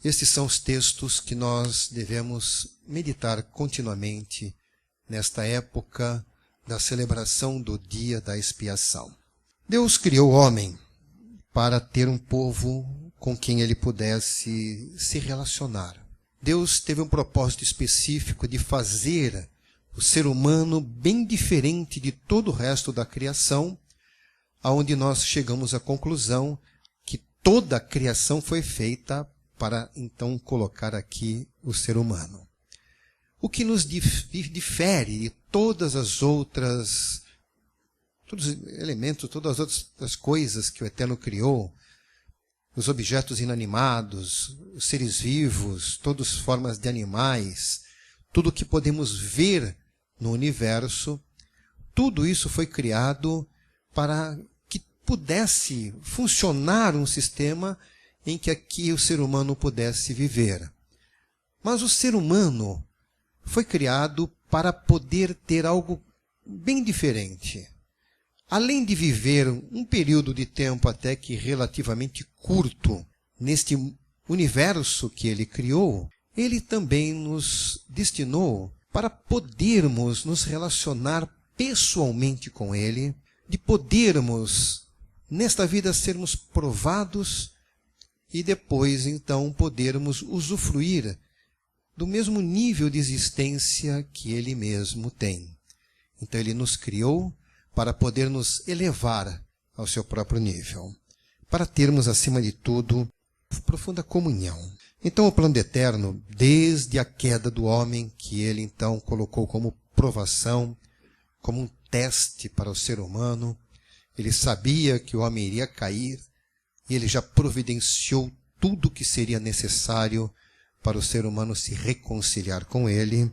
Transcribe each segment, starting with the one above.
Estes são os textos que nós devemos meditar continuamente nesta época da celebração do dia da expiação. Deus criou o homem para ter um povo com quem ele pudesse se relacionar. Deus teve um propósito específico de fazer o ser humano bem diferente de todo o resto da criação, aonde nós chegamos à conclusão que toda a criação foi feita para então colocar aqui o ser humano. O que nos difere de todas as outras, todos os elementos, todas as outras coisas que o Eterno criou, os objetos inanimados, os seres vivos, todas as formas de animais, tudo o que podemos ver no universo, tudo isso foi criado para que pudesse funcionar um sistema em que aqui o ser humano pudesse viver. Mas o ser humano foi criado para poder ter algo bem diferente. Além de viver um período de tempo até que relativamente curto neste universo que ele criou, ele também nos destinou para podermos nos relacionar pessoalmente com ele, de podermos, nesta vida, sermos provados e depois, então, podermos usufruir do mesmo nível de existência que ele mesmo tem. Então, ele nos criou para poder nos elevar ao seu próprio nível, para termos, acima de tudo, profunda comunhão. Então, o plano do Eterno, desde a queda do homem, que ele então colocou como provação, como um teste para o ser humano, ele sabia que o homem iria cair, e ele já providenciou tudo o que seria necessário para o ser humano se reconciliar com ele.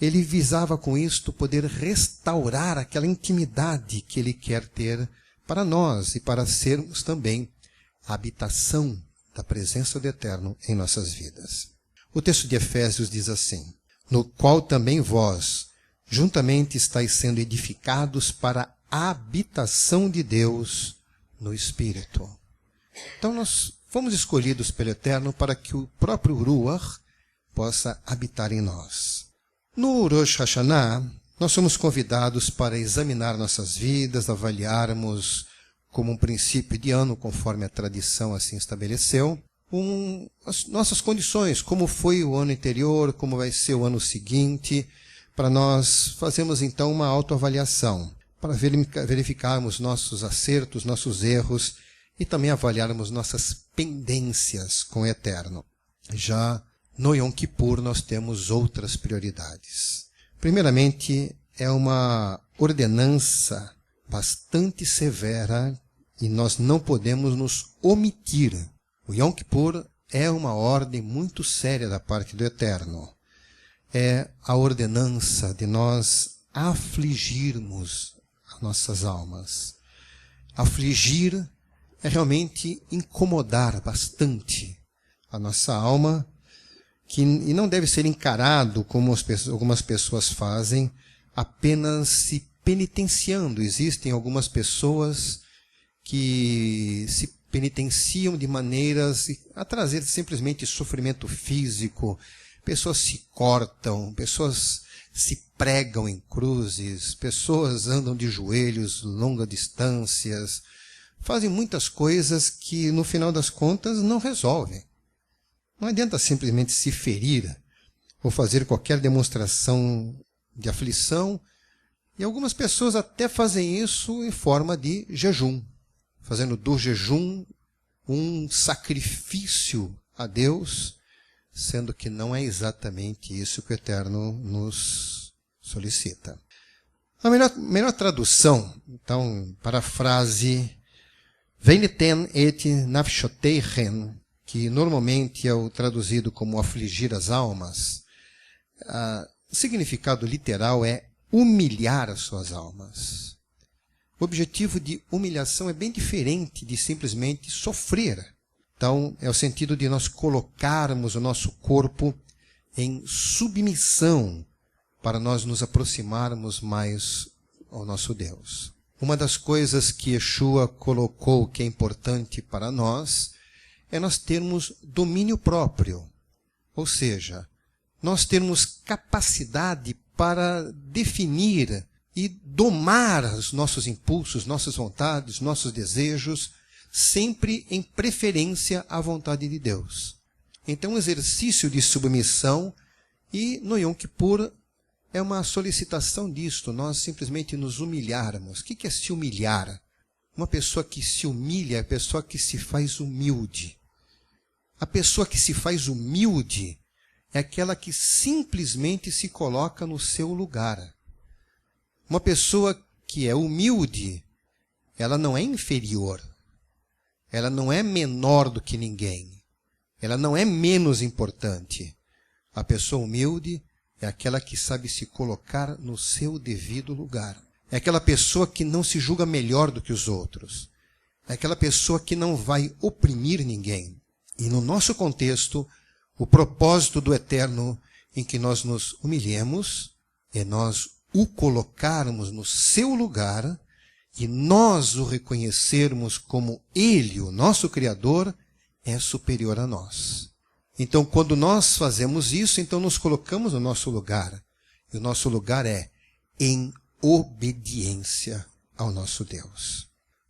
Ele visava com isto poder restaurar aquela intimidade que ele quer ter para nós e para sermos também a habitação da presença do Eterno em nossas vidas. O texto de Efésios diz assim: no qual também vós, juntamente estáis sendo edificados para a habitação de Deus no Espírito. Então nós fomos escolhidos pelo Eterno para que o próprio Ruach possa habitar em nós. No Rosh Hashanah, nós somos convidados para examinar nossas vidas, avaliarmos como um princípio de ano, conforme a tradição assim estabeleceu, as nossas condições, como foi o ano anterior, como vai ser o ano seguinte, para nós fazermos então uma autoavaliação, para verificarmos nossos acertos, nossos erros e também avaliarmos nossas pendências com o Eterno. Já no Yom Kippur nós temos outras prioridades. Primeiramente, é uma ordenança bastante severa e nós não podemos nos omitir. O Yom Kippur é uma ordem muito séria da parte do Eterno. É a ordenança de nós afligirmos as nossas almas. Afligir é realmente incomodar bastante a nossa alma, e não deve ser encarado, como algumas pessoas fazem, apenas se penitenciando. Existem algumas pessoas que se penitenciam de maneiras a trazer simplesmente sofrimento físico. Pessoas se cortam, pessoas se pregam em cruzes, pessoas andam de joelhos longas distâncias, fazem muitas coisas que, no final das contas, não resolvem. Não adianta simplesmente se ferir ou fazer qualquer demonstração de aflição. E algumas pessoas até fazem isso em forma de jejum, fazendo do jejum um sacrifício a Deus, sendo que não é exatamente isso que o Eterno nos solicita. A melhor tradução, então, para a frase Veinitem et nafshoteichen, que normalmente é o traduzido como afligir as almas, o significado literal é humilhar as suas almas. O objetivo de humilhação é bem diferente de simplesmente sofrer. Então, é o sentido de nós colocarmos o nosso corpo em submissão para nós nos aproximarmos mais ao nosso Deus. Uma das coisas que Yeshua colocou que é importante para nós é nós termos domínio próprio, ou seja, nós termos capacidade para definir e domar os nossos impulsos, nossas vontades, nossos desejos, sempre em preferência à vontade de Deus. Então, um exercício de submissão, e no Yom Kippur é uma solicitação disto, nós simplesmente nos humilharmos. O que é se humilhar? Uma pessoa que se humilha é a pessoa que se faz humilde. A pessoa que se faz humilde é aquela que simplesmente se coloca no seu lugar. Uma pessoa que é humilde, ela não é inferior. Ela não é menor do que ninguém. Ela não é menos importante. A pessoa humilde é aquela que sabe se colocar no seu devido lugar. É aquela pessoa que não se julga melhor do que os outros. É aquela pessoa que não vai oprimir ninguém. E no nosso contexto, o propósito do Eterno em que nós nos humilhemos é nós o colocarmos no seu lugar e nós o reconhecermos como Ele, o nosso Criador, é superior a nós. Então, quando nós fazemos isso, então nos colocamos no nosso lugar. E o nosso lugar é em obediência ao nosso Deus.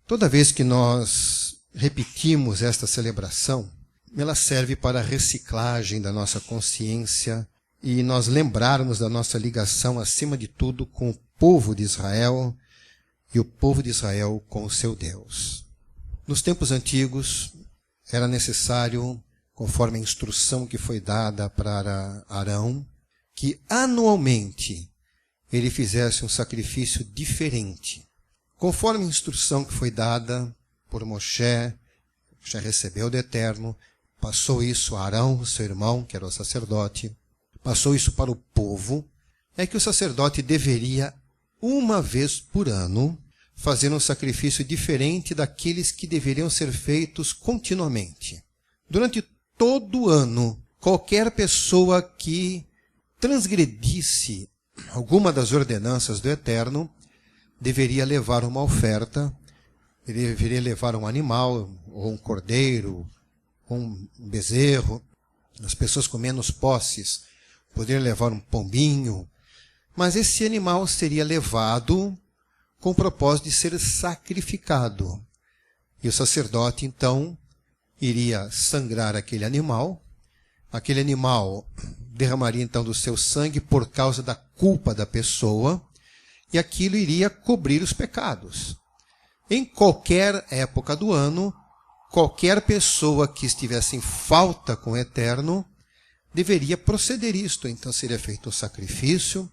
Toda vez que nós repetimos esta celebração, ela serve para a reciclagem da nossa consciência e nós lembrarmos da nossa ligação, acima de tudo, com o povo de Israel e o povo de Israel com o seu Deus. Nos tempos antigos, era necessário, conforme a instrução que foi dada para Arão, que anualmente ele fizesse um sacrifício diferente. Conforme a instrução que foi dada por Moshe recebeu do Eterno, passou isso a Arão, seu irmão, que era o sacerdote, passou isso para o povo, é que o sacerdote deveria, uma vez por ano, fazer um sacrifício diferente daqueles que deveriam ser feitos continuamente. Durante todo o ano, qualquer pessoa que transgredisse alguma das ordenanças do Eterno deveria levar uma oferta, ele deveria levar um animal, ou um cordeiro, ou um bezerro. As pessoas com menos posses poderiam levar um pombinho, mas esse animal seria levado com o propósito de ser sacrificado. E o sacerdote, então, iria sangrar aquele animal derramaria, então, do seu sangue por causa da culpa da pessoa, e aquilo iria cobrir os pecados. Em qualquer época do ano, qualquer pessoa que estivesse em falta com o Eterno deveria proceder isto. Então seria feito um sacrifício,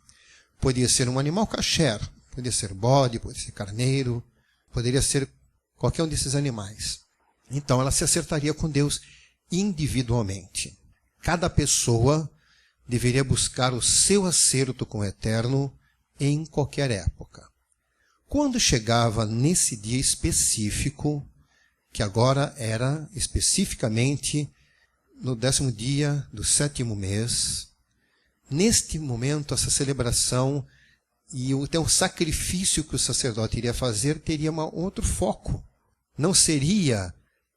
poderia ser um animal kasher, poderia ser bode, poderia ser carneiro, poderia ser qualquer um desses animais. Então ela se acertaria com Deus individualmente. Cada pessoa deveria buscar o seu acerto com o Eterno em qualquer época. Quando chegava nesse dia específico, que agora era especificamente no 10º dia do 7º mês, neste momento, essa celebração e então, o sacrifício que o sacerdote iria fazer teria outro foco. Não seria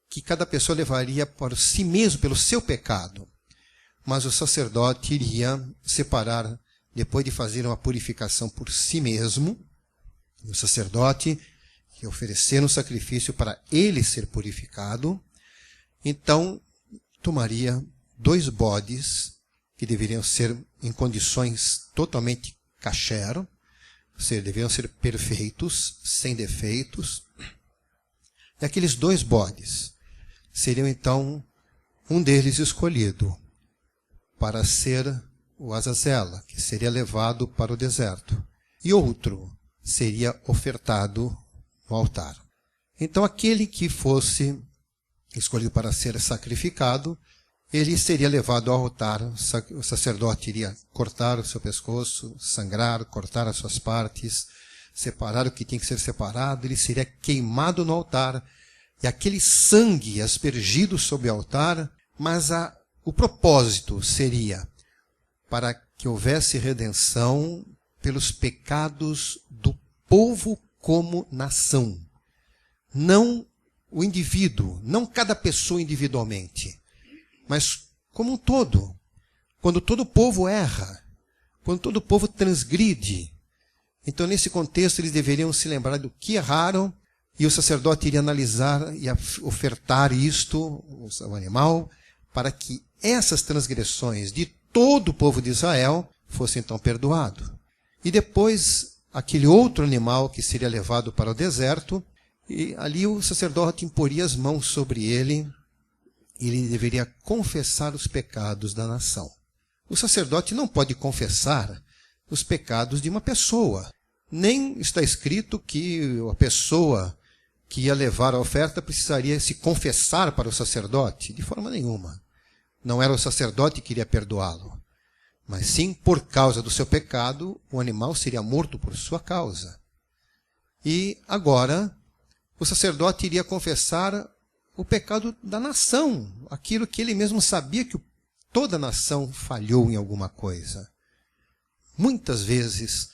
que cada pessoa levaria para si mesmo, pelo seu pecado, mas o sacerdote iria separar, depois de fazer uma purificação por si mesmo, o sacerdote ia oferecer um sacrifício para ele ser purificado, então tomaria 2 bodes, que deveriam ser em condições totalmente kasher, ou seja, deveriam ser perfeitos, sem defeitos. E aqueles 2 bodes seriam então um deles escolhido para ser o Azazela, que seria levado para o deserto, e outro seria ofertado no altar. Então aquele que fosse escolhido para ser sacrificado, ele seria levado ao altar, o sacerdote iria cortar o seu pescoço, sangrar, cortar as suas partes, separar o que tinha que ser separado, ele seria queimado no altar, e aquele sangue aspergido sobre o altar, mas o propósito seria para que houvesse redenção pelos pecados do povo como nação. Não o indivíduo, não cada pessoa individualmente, mas como um todo. Quando todo o povo erra, quando todo o povo transgride. Então, nesse contexto, eles deveriam se lembrar do que erraram, e o sacerdote iria analisar e ofertar isto, o animal, para que essas transgressões de todo o povo de Israel fossem então perdoados. E depois, aquele outro animal que seria levado para o deserto, e ali o sacerdote imporia as mãos sobre ele, e ele deveria confessar os pecados da nação. O sacerdote não pode confessar os pecados de uma pessoa. Nem está escrito que a pessoa que ia levar a oferta precisaria se confessar para o sacerdote, de forma nenhuma. Não era o sacerdote que iria perdoá-lo, mas sim, por causa do seu pecado, o animal seria morto por sua causa. E agora, o sacerdote iria confessar o pecado da nação, aquilo que ele mesmo sabia que toda a nação falhou em alguma coisa. Muitas vezes,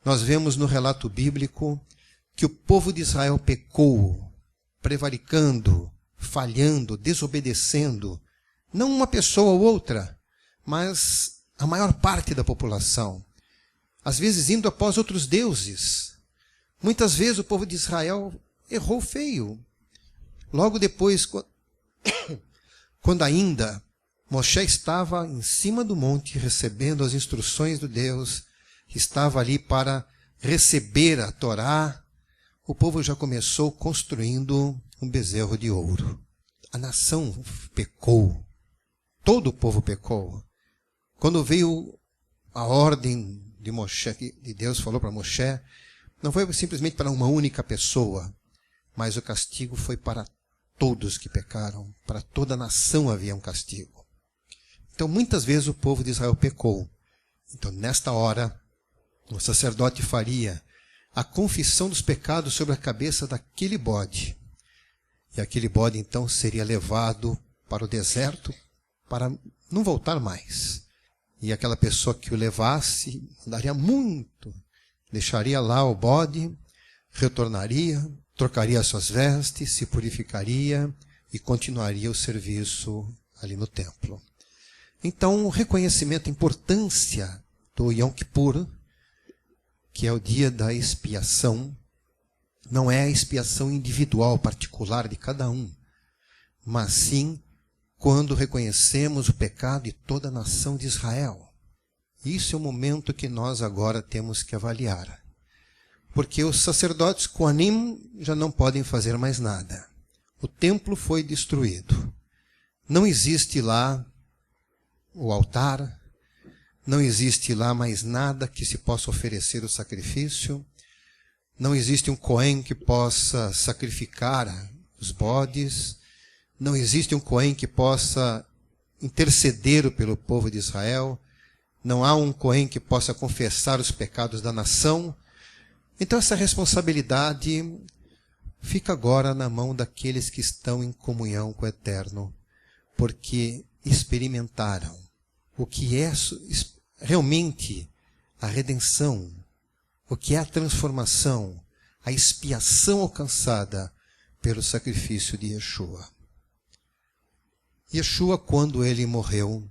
nós vemos no relato bíblico que o povo de Israel pecou, prevaricando, falhando, desobedecendo, não uma pessoa ou outra, mas a maior parte da população. Às vezes indo após outros deuses. Muitas vezes o povo de Israel errou feio. Logo depois, quando ainda Moshe estava em cima do monte recebendo as instruções do Deus, que estava ali para receber a Torá, o povo já começou construindo um bezerro de ouro. A nação pecou. Todo o povo pecou. Quando veio a ordem de Moshe, de Deus falou para Moshe, não foi simplesmente para uma única pessoa, mas o castigo foi para todos que pecaram. Para toda a nação havia um castigo. Então, muitas vezes o povo de Israel pecou. Então, nesta hora, o sacerdote faria a confissão dos pecados sobre a cabeça daquele bode. E aquele bode, então, seria levado para o deserto para não voltar mais. E aquela pessoa que o levasse, andaria muito, deixaria lá o bode, retornaria, trocaria suas vestes, se purificaria e continuaria o serviço ali no templo. Então, o reconhecimento da importância do Yom Kippur, que é o dia da expiação, não é a expiação individual, particular de cada um, mas sim quando reconhecemos o pecado de toda a nação de Israel. Isso é o momento que nós agora temos que avaliar. Porque os sacerdotes Kohanim já não podem fazer mais nada. O templo foi destruído. Não existe lá o altar, não existe lá mais nada que se possa oferecer o sacrifício, não existe um Cohen que possa sacrificar os bodes, não existe um Cohen que possa interceder pelo povo de Israel, não há um Cohen que possa confessar os pecados da nação. Então essa responsabilidade fica agora na mão daqueles que estão em comunhão com o Eterno, porque experimentaram o que é realmente a redenção, o que é a transformação, a expiação alcançada pelo sacrifício de Yeshua. Yeshua, quando ele morreu,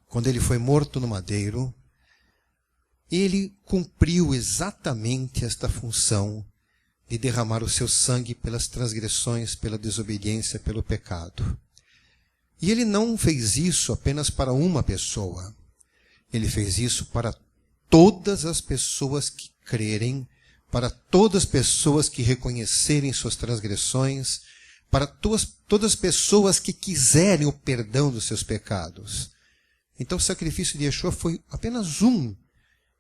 quando ele foi morto no madeiro, ele cumpriu exatamente esta função de derramar o seu sangue pelas transgressões, pela desobediência, pelo pecado. E ele não fez isso apenas para uma pessoa. Ele fez isso para todas as pessoas que crerem, para todas as pessoas que reconhecerem suas transgressões, para todas as pessoas que quiserem o perdão dos seus pecados. Então o sacrifício de Yeshua foi apenas um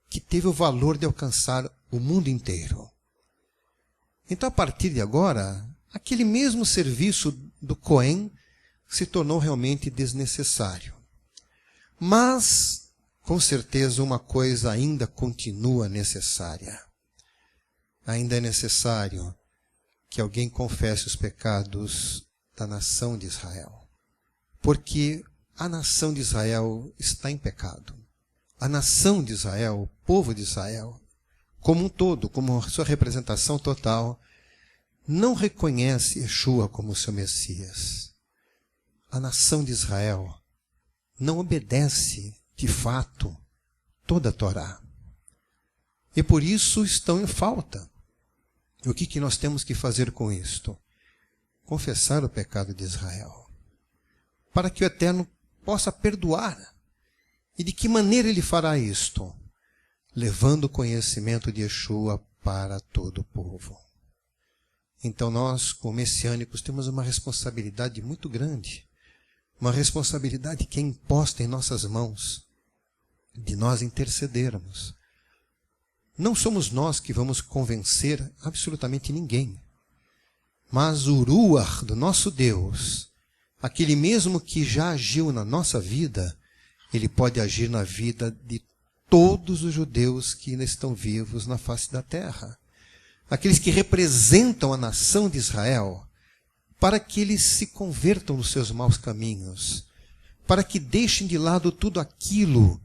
que teve o valor de alcançar o mundo inteiro. Então, a partir de agora, aquele mesmo serviço do Cohen se tornou realmente desnecessário. Mas, com certeza, uma coisa ainda continua necessária. Ainda é necessário que alguém confesse os pecados da nação de Israel. Porque a nação de Israel está em pecado. A nação de Israel, o povo de Israel, como um todo, como sua representação total, não reconhece Yeshua como seu Messias. A nação de Israel não obedece, de fato, toda a Torá. E por isso estão em falta. E o que nós temos que fazer com isto? Confessar o pecado de Israel, para que o Eterno possa perdoar. E de que maneira ele fará isto? Levando o conhecimento de Yeshua para todo o povo. Então nós, como messiânicos, temos uma responsabilidade muito grande, uma responsabilidade que é imposta em nossas mãos, de nós intercedermos. Não somos nós que vamos convencer absolutamente ninguém, mas o Ruach do nosso Deus, aquele mesmo que já agiu na nossa vida, ele pode agir na vida de todos os judeus que ainda estão vivos na face da terra. Aqueles que representam a nação de Israel, para que eles se convertam nos seus maus caminhos, para que deixem de lado tudo aquilo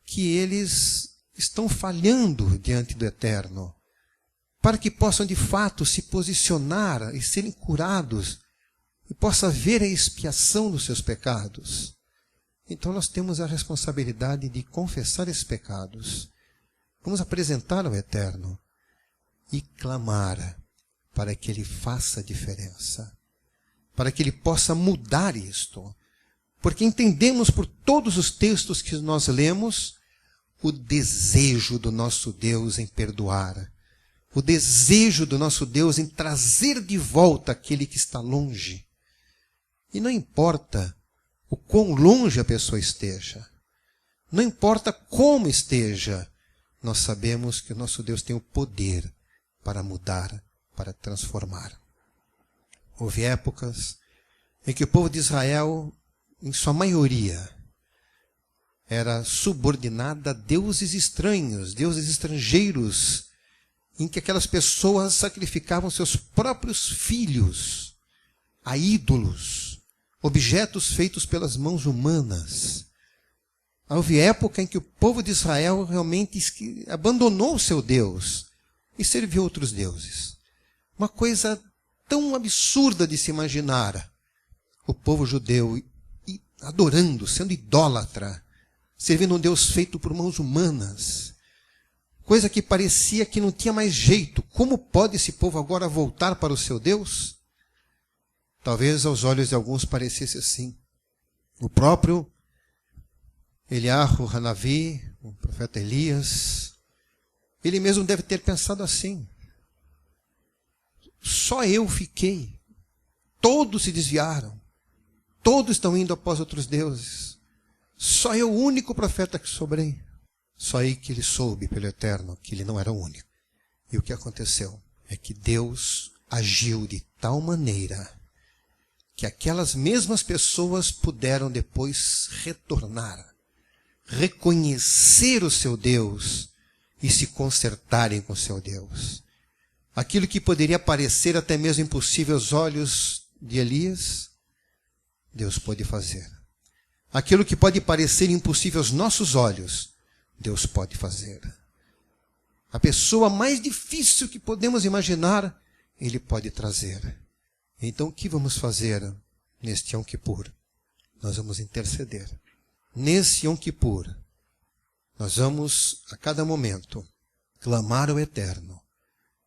que eles estão falhando diante do Eterno, para que possam de fato se posicionar e serem curados, e possa haver a expiação dos seus pecados. Então nós temos a responsabilidade de confessar esses pecados. Vamos apresentar ao Eterno e clamar para que Ele faça a diferença, para que Ele possa mudar isto. Porque entendemos por todos os textos que nós lemos o desejo do nosso Deus em perdoar, o desejo do nosso Deus em trazer de volta aquele que está longe. E não importa o quão longe a pessoa esteja, não importa como esteja, nós sabemos que o nosso Deus tem o poder para mudar, para transformar. Houve épocas em que o povo de Israel, em sua maioria, era subordinada a deuses estranhos, deuses estrangeiros, em que aquelas pessoas sacrificavam seus próprios filhos a ídolos, objetos feitos pelas mãos humanas. Houve época em que o povo de Israel realmente abandonou o seu Deus e serviu outros deuses. Uma coisa tão absurda de se imaginar. O povo judeu adorando, sendo idólatra, servindo um Deus feito por mãos humanas. Coisa que parecia que não tinha mais jeito. Como pode esse povo agora voltar para o seu Deus? Talvez aos olhos de alguns parecesse assim. O próprio Eliahu Hanavi, o profeta Elias, ele mesmo deve ter pensado assim. Só eu fiquei. Todos se desviaram. Todos estão indo após outros deuses. Só eu, o único profeta que sobrei. Só aí que ele soube pelo Eterno que ele não era o único. E o que aconteceu é que Deus agiu de tal maneira que aquelas mesmas pessoas puderam depois retornar, reconhecer o seu Deus e se consertarem com o seu Deus. Aquilo que poderia parecer até mesmo impossível aos olhos de Elias, Deus pode fazer. Aquilo que pode parecer impossível aos nossos olhos, Deus pode fazer. A pessoa mais difícil que podemos imaginar, Ele pode trazer. Então o que vamos fazer neste Yom Kippur? Nós vamos interceder. Nesse Yom Kippur, nós vamos a cada momento clamar ao Eterno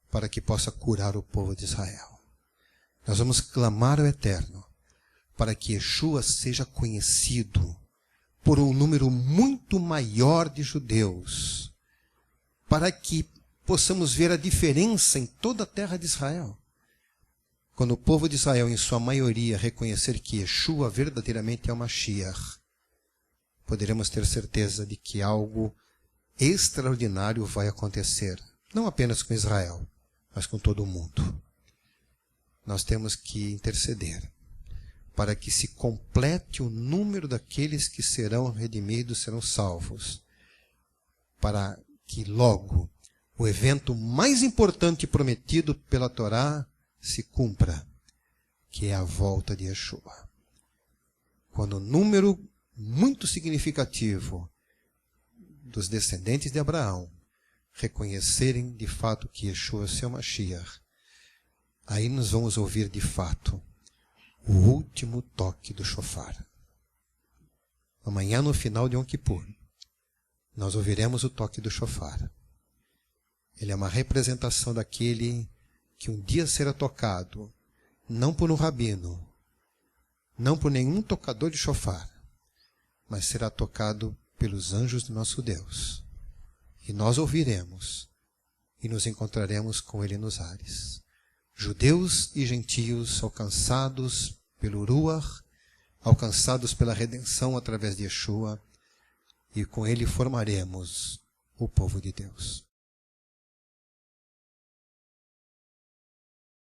para que possa curar o povo de Israel. Nós vamos clamar ao Eterno para que Yeshua seja conhecido por um número muito maior de judeus, para que possamos ver a diferença em toda a terra de Israel. Quando o povo de Israel, em sua maioria, reconhecer que Yeshua verdadeiramente é o Mashiach, poderemos ter certeza de que algo extraordinário vai acontecer, não apenas com Israel, mas com todo o mundo. Nós temos que interceder para que se complete o número daqueles que serão redimidos, serão salvos, para que logo o evento mais importante prometido pela Torá se cumpra, que é a volta de Yeshua. Quando o número muito significativo dos descendentes de Abraão reconhecerem de fato que Yeshua é seu Mashiach, aí nós vamos ouvir de fato o último toque do shofar. Amanhã, no final de Yom Kippur, nós ouviremos o toque do shofar. Ele é uma representação daquele que um dia será tocado, não por um rabino, não por nenhum tocador de shofar, mas será tocado pelos anjos do nosso Deus. E nós ouviremos e nos encontraremos com ele nos ares. Judeus e gentios alcançados pelo Ruach, alcançados pela redenção através de Yeshua, e com ele formaremos o povo de Deus.